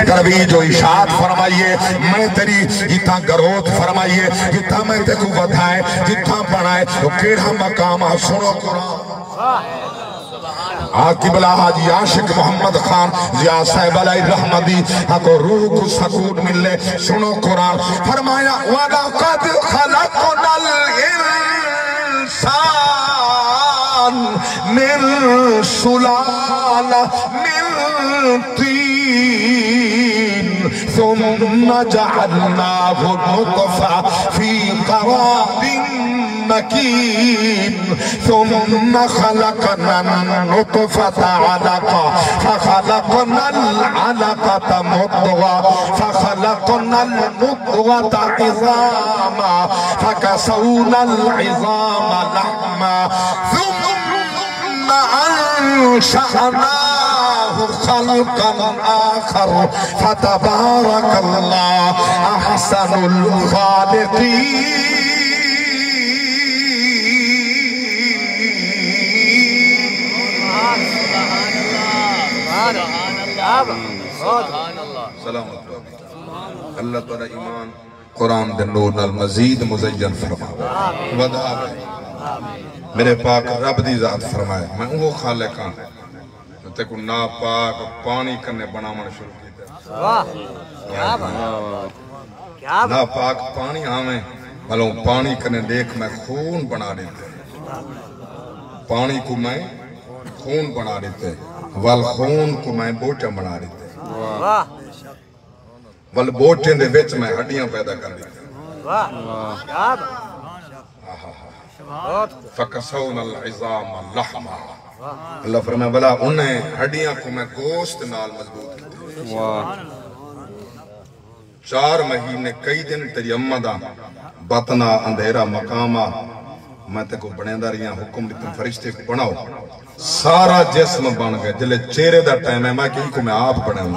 ترویج و اشاعت فرمائیے میں تیری جتنا گروت فرمائیے جتنا میں تے کو بتائے جتنا بڑھائے تو کیڑا مقام سنو قرآن قبلہ حاجی عاشق محمد خان ضیاء صاحب علیہ رحمدی کو روح کو سکون ملے سنو قرآن فرمایا وَلَقَدْ خَلَقْنَا الْإِنسَانَ مِنْ سُلَالَةٍ مِنْ طِينٍ ثُمَّ جَعَلْنَاهُ نُطْفَةً فِي قَرَارٍ مكين ثم خلقنا النطفة علقة فخلقنا العلقة مضغة فخلقنا المضغة عظاما فكسونا العظام لحما ثم أنشأناه خلقا آخر فتبارك الله أحسن الخالقين سلامت اللہ تعالی ایمان قرآن دے نور نال مزید مزین فرما ودا میرے پاک رب دی ذات فرمائے میں وہ خالق ہاں تے کو ناپاک پانی کرنے بنامن شروع کیتا ناپاک پانی ہمیں بھلوں پانی کرنے دیکھ میں خون بنا دیتے پانی کو میں خون بنا دیتے والخون کو میں بوٹے بنا دیتے والبوٹے دے وچ میں ہڈیاں پیدا کر دیتے فَكَسَوْنَ الْعِظَامَ لَحْمًا اللہ فرمائے بلا انہیں ہڈیاں کو میں گوشت نال مضبوط کیتے 4 مہینے کئی دن تیری امدہ بطنہ اندھیرا مقامہ میں تے کو بنے داریاں حکم دیتے فرشتے کو بناؤ سارا جسم بن گئے جلے چہرے دا ٹائم ہے میں کہیں کو میں آپ بنے ہوں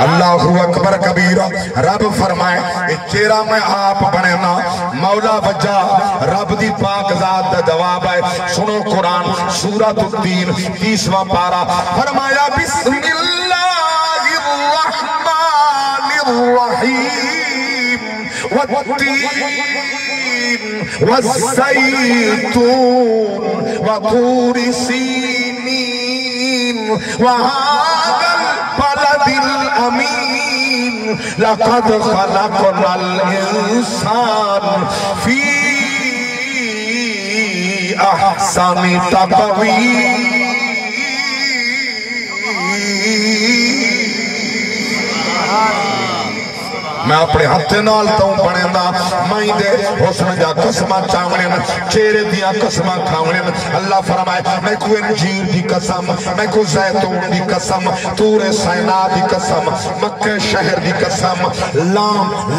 اللہ اکبر کبیرہ رب فرمائے چہرہ میں آپ بنے نا مولا وجہ رب دی پاک ذات دا جواب ہے سنو قرآن سورۃ الدین 30واں پارہ فرمایا بسم اللہ الرحمن الرحیم والتین والزيتون وطور سينين وهذا البلد الأمين لقد خلقنا الإنسان في أحسن تقويم میں اپنے ہتھے نال تاؤں پڑھیں دا مائیں دے حسن جا قسمہ چاونین چہرے دیا قسمہ کھاونین اللہ فرمائے میں کو انجیر دی قسم میں کو زیتون دی قسم تور سینا دی قسم مکہ شہر دی قسم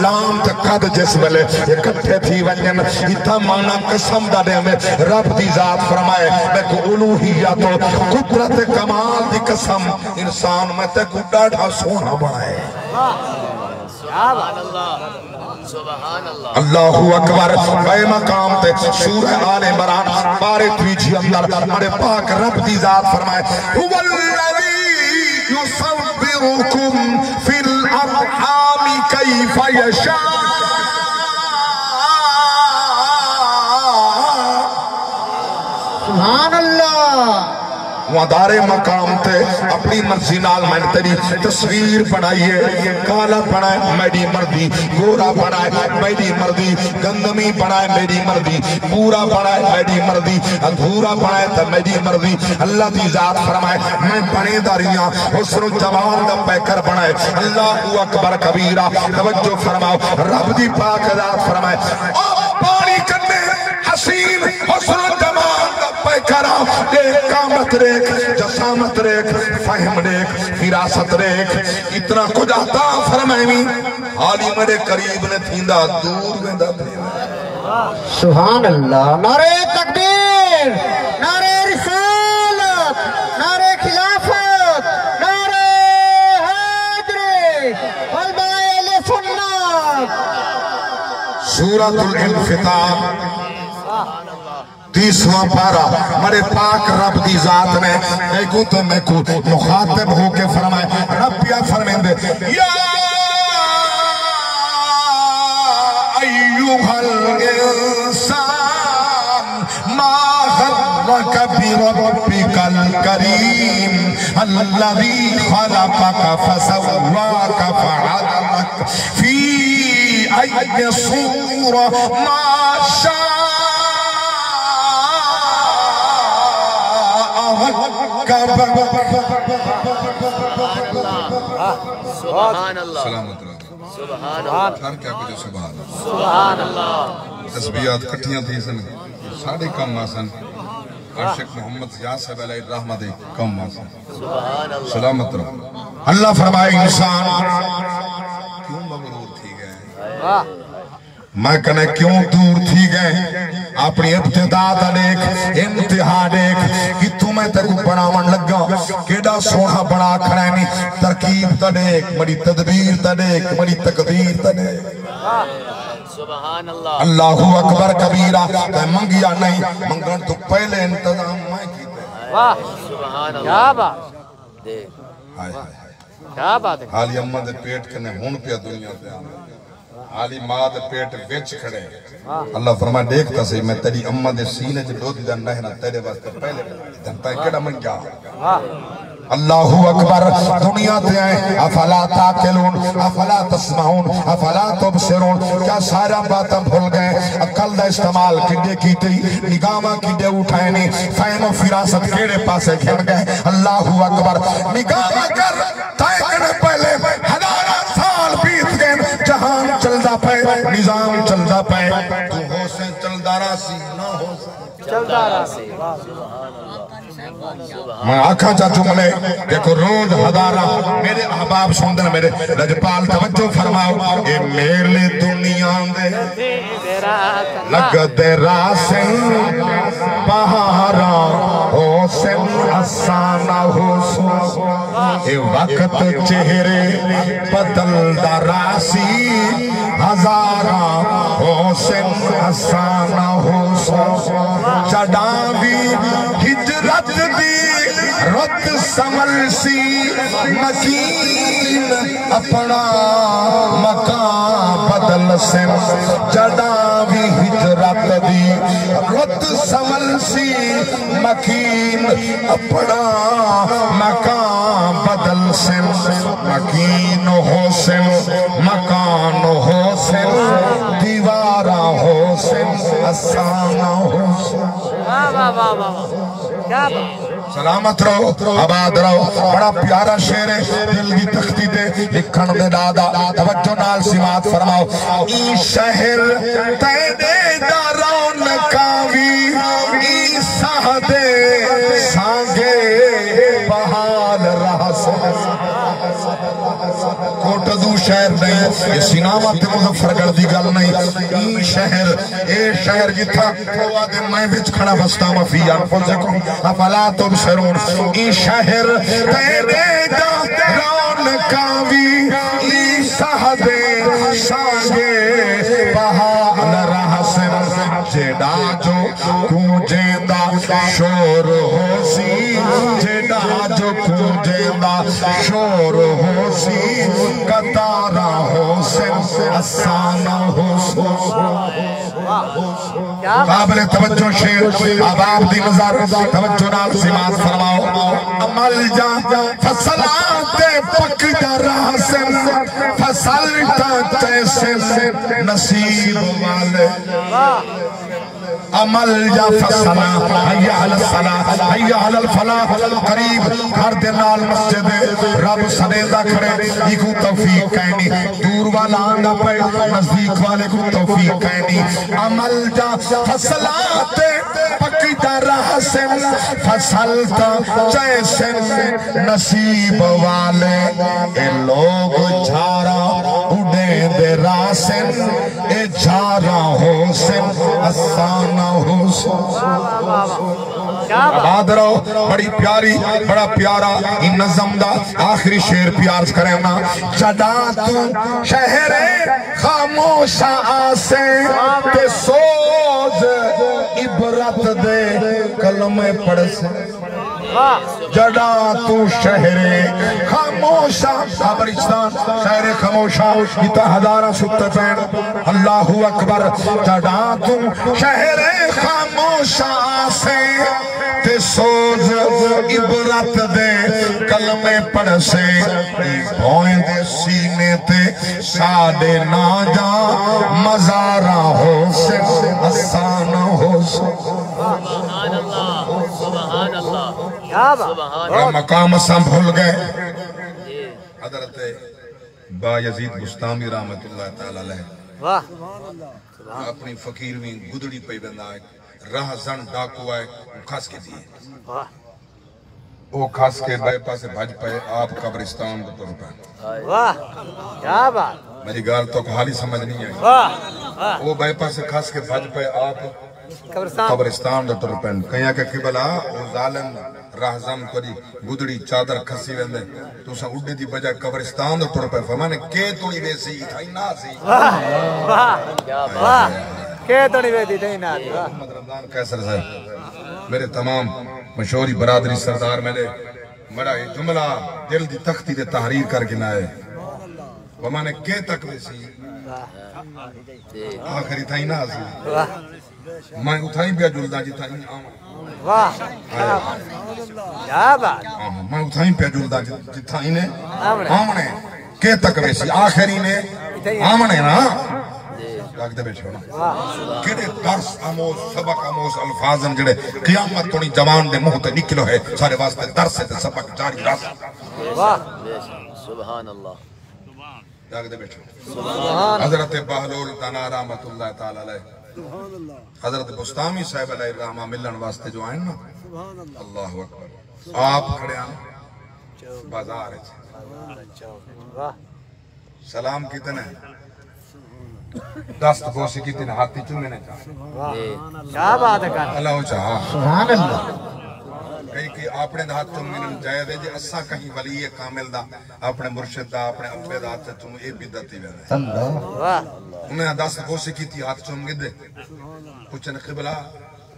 لام تقد جس ویلے اکٹھے تھی ونین اتھا مانا قسم دا دے میں رب دی ذات فرمائے میں کو الوہیت و قدرت کمال دی قسم انسان میں تے کو ڈاڑھا سونا بنائے اللہ اکبر بے مقام تے سورہ آل عمران بارے تیجی اندر ہمارے پاک رب دی ذات فرمائے هو الذی یصورکم فی الارحام کیف یشاء سبحان اللہ وادار مقام تے اپنی مرضی نال میں تیری تصویر بنائیے کالا بنائے میری مردی گورا بنائے میری مردی گندمی بنائے میری مردی پورا بنائے میری مردی ادھورا بنائے تا میری مردی اللہ دی ذات فرمائے میں بنے داریاں حسن و جمال دا پیکر بنائے اللہ اکبر کبیرہ توجہ فرماؤ رب دی پاک ذات فرمائے پانی کرنے حسین حسن و جمال دا پیکر قامت ریک جسامت ریک فہم ریک فراست ریک اتنا کچھ آتا فرمائیں حالی میرے قریب نے تھیندہ دور میں دا سبحان اللہ نعرہ تکبیر نعرہ رسالت نعرہ خلافت نعرہ حیدری والبائل سنت سورۃ الانفطار 30واں پارہ ہمارے پاک رب دی ذات نے میں کو مخاطب ہو کے فرمائے الكريم الذي خلقك فسواك فعدلك في أي صورة ما شاء سبحان اللہ سلامت رہا سبحان اللہ ہر کیا کچھ سبحان اللہ سبحان اللہ تسبیحات کٹھیاں تھی سن ساڑھے کم آسن عاشق محمد زیاد صاحب علیہ الرحمہ دے کم آسن سبحان اللہ سلامت رہا اللہ فرمائے انسان کیوں مغرور تھی گئے واہ میں کہنے کیوں دور تھی گئے اپنی ابتدا تا دیکھ انتہا دیکھ کہ تمہیں تک بناون لگا کیڑا سونا بنا کھڑینی ترکیب تا دیکھ بڑی تدبیر تا دیکھ بڑی تقدیر تا دیکھ سبحان اللہ اللہ اکبر کبیرہ میں منگیا نہیں منگن تو پہلے انتظام میں کیتے واہ سبحان اللہ کیا بات دیکھ ہائے ہائے ہائے کیا بات ہے حالی اممہ دے پیٹ کنے ہون پیا دنیا پہ آنے حالی ماں دے پیٹ ویچ کھڑے اللہ فرمائے دیکھتا سے میں تیری اممہ دے سینے جو دو دیدن رہنا تیرے واسطے پہلے دن پہ کڑا من کیا اللہ اکبر دنیا تے آئے افلا تاکلون افلا تسمعون افلا تبصرون کیا سارا باتاں بھول گئے عقل دا استعمال کڈے کیتے نگاہاں کڈے اٹھائے نہیں فہم و فراست کیڑے پاسے گھن گئے اللہ اکبر نگاہاں کر تائکنے پہلے ہزارہ سال بیت گئے جہان چلدا پہ نظام چلدا پہ تو ہو سے چلدا راسی نہ ہو سے چلدا راسی میں آنکھاں چا جملے دیکھو روز ہزارہ میرے احباب سندن میرے رجپال توجہ فرماؤ اے میرے دنیا دے لگ دے راسن پہارا ہو سن آسانہ ہو سو اے وقت چہرے بدل دا راسی ہزارہ ہو سن آسانہ ہو سو چڑھا بھی ہجرت دی رت سمل سی مکین اپنا مکان بدل سن جڑا بھی ہجرت دی رت سمل سی مکین اپنا مکان بدل سن مکین ہو سن مکان ہو سن دیوارہ ہو سن آسانہ ہو سن سلامت رہو آباد رہو بڑا پیارا شعر ہے دل کی تختی دے لکھن دے دادا توجہ نال سماعت فرماؤ ای شہر تینے دارون کاوی ای سہدے سانگے بحال رہس کوٹ دو شہر نہیں یہ سینامہ تے مظفر گڑھ دی گل نہیں ای شہر اے شہر جتھا کھوا دے میں بچ کھڑا بستا مفیان فلزکم افلا تبصرون ای شہر تیرے دارون کاوی ای سہدے سانگے بحال رہسن جیڑا جو کونجیندہ شور ہو سی جیڑا جو کونجیندہ شور ہو سی قطارہ ہو سن آسانہ ہو سو قابل توجہ شیر آباب دی نظر توجہ نال سماعت فرماؤ عمل جا فصلات پک جا رہا سن فصلتا جیسے نصیب والے عمل جا فصلہ حیّا علی الصلاة حیّا علی الفلاح قریب ہر دنال مسجد رب سنیدہ کھڑے ایک توفیق کہنی دور والا آنگا پہ نزدیک والے کو توفیق کہنی عمل جا فصلات پکی جا رہا سن فصلتا جیسے نصیب والے اے لوگ جھارا اڑے دے راسن اے جھارا ہو سن آسانہ ہو سن آباد رہو بڑی پیاری بڑا پیارا ان نظم دا آخری شعر پیار کرنا چڑا تو شہر خاموشہ آسے تے سوز عبرت دے کلمے پڑھ سے جڑا تو شہر خاموش خاموشا قبرستان شہر خاموشا جتا ہزارہ ستے پین اللہ اکبر چڑھا تم شہر خاموشا سے تے سوز عبرت دے کلمے پڑھ سے بھوئیں دے سینے تے سادے نہ جا مزارہ ہو سے آسان ہو سے سبحان اللہ سبحان اللہ سبحان یہ مقام سم بھول گئے حضرت با یزید بستامی رحمت اللہ تعالی علیہ واہ اپنی فقیر میں گدڑی پہ بندہ ہے راہ زن ڈاکو آئے کھاس کے دیئے واہ وہ کھاس کے بے پاسے بھج پہ آپ قبرستان کو طور پہ واہ کیا بات میری گال تو حالی سمجھ نہیں آئی واہ وہ بے پاسے کھاس کے بھج پہ آپ قبرستان قبرستان کو طور پہ کہیں کہ قبلہ وہ ظالم راہ زن کری گدڑی چادر کھسی ویندے تو سا اڈے دی بجائے قبرستان کو طور پہ فرمانے کہ توڑی ویسی تھائی نا سی واہ واہ واہ کہ توڑی ویسی تھائی نا سی محمد رمضان کیسر صاحب میرے تمام مشہوری برادری سردار میں نے بڑا یہ جملہ دل دی تختی دے تحریر کر کے نائے وہاں نے کہ تک ویسی آخری تھائی نا سی واہ میں اتھائی بیا جلدہ جی تھائی آمن واہ کیا بات میں اتھائی پہ جلدہ جی تھائی نے آمنے کہ تک ویسی آخری نے آمنے نا لاکھ دے بیٹھے ہونا کڑے درس آموز سبق آموز الفاظن جڑے قیامت تونی جوان دے محتے نکلو ہے سارے واسطے درس دے سبق جاری راس واہ سبحان اللہ لاکھ دے بیٹھے حضرت بہلول تانا رحمت اللہ تعالی علیہ حضرت بستامی صاحب علیہ الرحمہ ملن واسطے جو آئیں نا اللہ اکبر آپ کھڑے آئیں بازار ہے سلام کتنے دست بوسی کتنے ہاتھی چونے نے چاہا کیا بات ہے اللہ چاہا سبحان اللہ کہیں کہ اپنے ہاتھ چومن جائے دے جے اسا کہیں ولی کامل دا اپنے مرشد دا اپنے ابے دا ہاتھ چوم اے بدعت ہی وے اللہ واہ انہیں دست بوسی کی تھی ہاتھ چوم گدے پوچھن قبلہ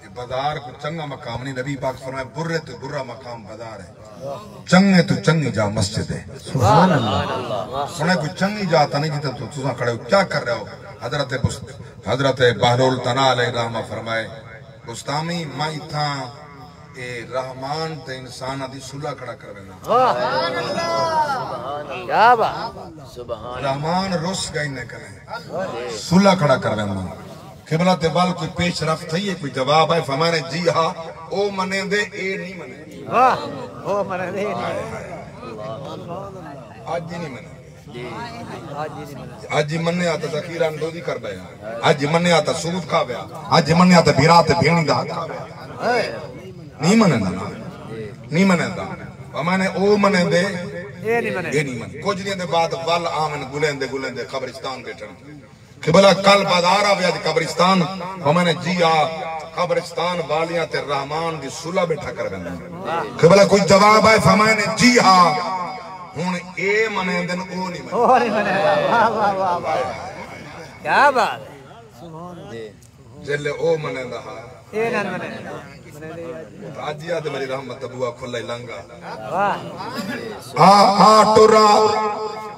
یہ بازار کو چنگا مقام نہیں نبی پاک فرمائے برے تو برا مقام بازار ہے چنگے تو چنگی جا مسجد ہے سبحان اللہ انہیں کوئی چنگی جاتا نہیں جیتا تو تُساں کھڑے ہو کیا کر رہے ہو حضرت بہلول تنا علیہ الرحمہ فرمائے بستامی مائی تھا اے رحمان تے انسانہ دی صلح کھڑا کر بینا کیا بات سبحان رحمان رس گئی نے کریں صلح کھڑا کر بینا قبلہ تے بال کوئی پیش رفت ہے کوئی جواب ہے فرمانے جی ہاں او منے دے اے نہیں منے واہ او منے دے آج جی نہیں منے آج جی مننے آتا ذکیران دو دی کر بیا آج جی مننے آتا سود کھا بیا آج جی مننے آتا بھیرات بھیڑی دا کھا بیا نہیں منے دا نہیں منے دا ہمانے او منے دے اے نہیں منے اے نہیں منے کچھ نہیں دے بعد وال آمن گلیں دے قبرستان بیٹھن قبلہ کل بازار آویا دی قبرستان ہمانے جی آ قبرستان والیاں تے رحمان دی صلح بیٹھا کر بندہ قبلہ کوئی جواب ہے فرمائنے جی ہاں ہون اے منے دن او نہیں منے او نہیں منے واہ واہ واہ واہ کیا بات ہے جلے او منے دا اے نہیں منے آج یاد میری رحمت ابوہ کھلا ہی لنگا واہ ٹورا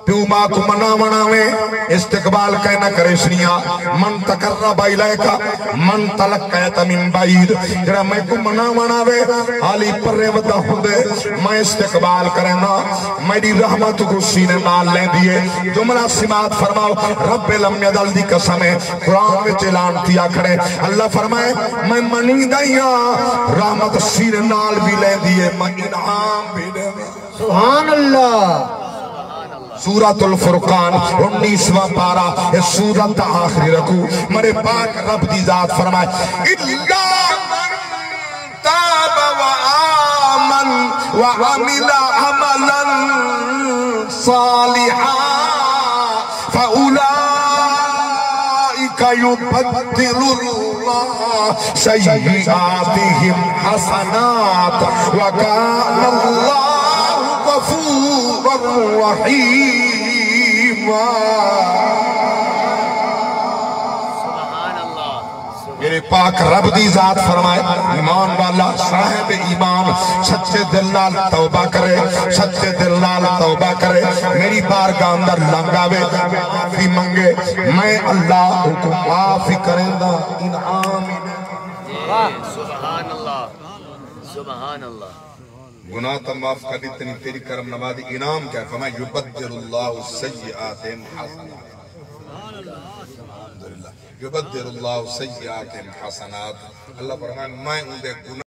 پیو ماں کو منا مناویں استقبال کہنا کرے سنیا من تقرب الیکا من تلقیت من بعید جڑا میں کو منا مناوے حالی پرے ودا ہوندے میں استقبال کرنا میری رحمت کو سینے نال لے دیے جملہ سماعت فرماؤ رب لم یدل دی قسم ہے قرآن میں اعلان کیا کھڑے اللہ فرمائے میں منی دیا رحمت سینے نال بھی لے دیے میں انعام بھی لے دیے سبحان اللہ سورۃ الفرقان 19واں پارہ یہ سورت آخری رکو مرے پاک رب دی ذات فرمائے اِلَّا مَن تَابَ وَآمَنْ وَعَمِلَ عَمَلًا صَالِحًا فَأُولَئِكَ يُبَدِّلُ اللَّهُ سَيِّئَاتِهِمْ حَسَنَاتٍ وَكَانَ اللَّهُ غَفُورًا رحيما سبحان اللہ میرے پاک رب دی ذات فرمائے ایمان والا صاحب ایمان سچے دل نال توبہ کرے سچے دل نال توبہ کرے میری بارگاہ اندر لنگاوے معافی منگے میں اللہ کو معافی کریں دا انعام سبحان اللہ سبحان اللہ گناہ تا معاف کر دی تنی تیری کرم نوازی انعام کیا ہے فرمائے یبدل اللہ السیئات حسنات یبدل اللہ سیئات حسنات اللہ فرمائے میں ان دے گناہ